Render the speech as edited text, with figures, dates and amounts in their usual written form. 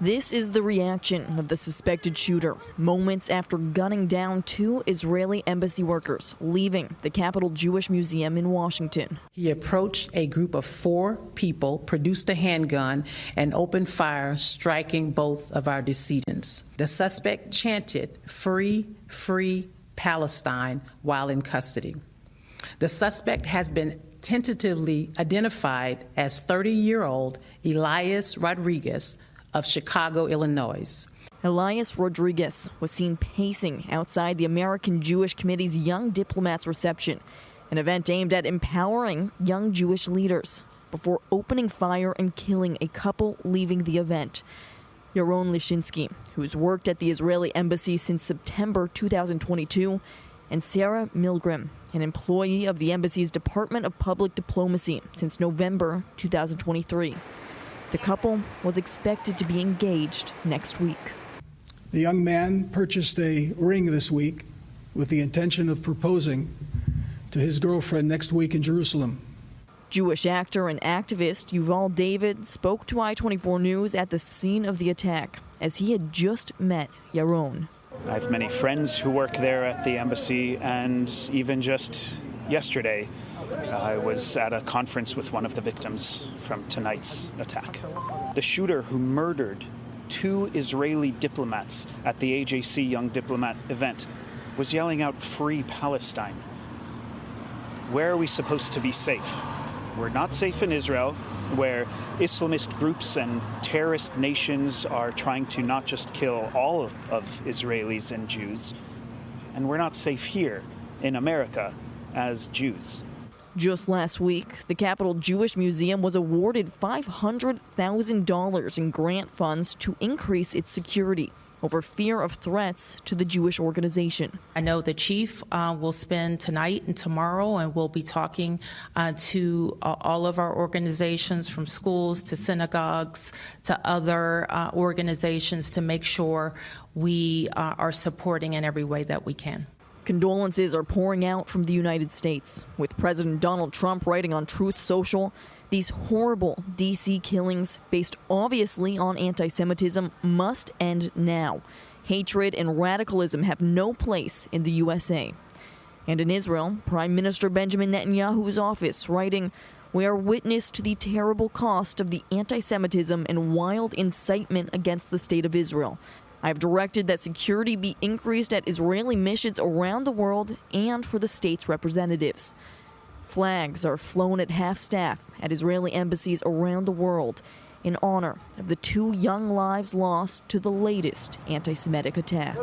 This is the reaction of the suspected shooter, moments after gunning down 2 Israeli embassy workers leaving the Capitol Jewish Museum in Washington. He approached a group of 4 people, produced a handgun, and opened fire, striking both of our decedents. The suspect chanted, "Free, free Palestine," while in custody. The suspect has been tentatively identified as 30-year-old Elias Rodriguez of Chicago, Illinois. Elias Rodriguez was seen pacing outside the American Jewish Committee's Young Diplomats reception, an event aimed at empowering young Jewish leaders, before opening fire and killing a couple leaving the event. Yaron Lishinsky, who's worked at the Israeli embassy since September 2022, and Sarah Milgram, an employee of the embassy's Department of Public Diplomacy since November 2023. The couple was expected to be engaged next week. The young man purchased a ring this week with the intention of proposing to his girlfriend next week in Jerusalem. Jewish actor and activist Yuval David spoke to I-24 News at the scene of the attack as he had just met Yaron. I have many friends who work there at the embassy, and even just yesterday, I was at a conference with one of the victims from tonight's attack. The shooter who murdered 2 Israeli diplomats at the AJC Young Diplomat event was yelling out, "Free Palestine." Where are we supposed to be safe? We're not safe in Israel, where Islamist groups and terrorist nations are trying to not just kill all of Israelis and Jews. And we're not safe here in America as Jews. Just last week, the Capitol Jewish Museum was awarded $500,000 in grant funds to increase its security over fear of threats to the Jewish organization. I know the chief will spend tonight and tomorrow, and we'll be talking to all of our organizations, from schools to synagogues to other organizations, to make sure we are supporting in every way that we can. Condolences are pouring out from the United States, with President Donald Trump writing on Truth Social, "These horrible D.C. killings, based obviously on anti-Semitism, must end now. Hatred and radicalism have no place in the USA." And in Israel, Prime Minister Benjamin Netanyahu's office writing, "We are witness to the terrible cost of the anti-Semitism and wild incitement against the State of Israel. I have directed that security be increased at Israeli missions around the world and for the state's representatives." Flags are flown at half-staff at Israeli embassies around the world in honor of the 2 young lives lost to the latest anti-Semitic attack.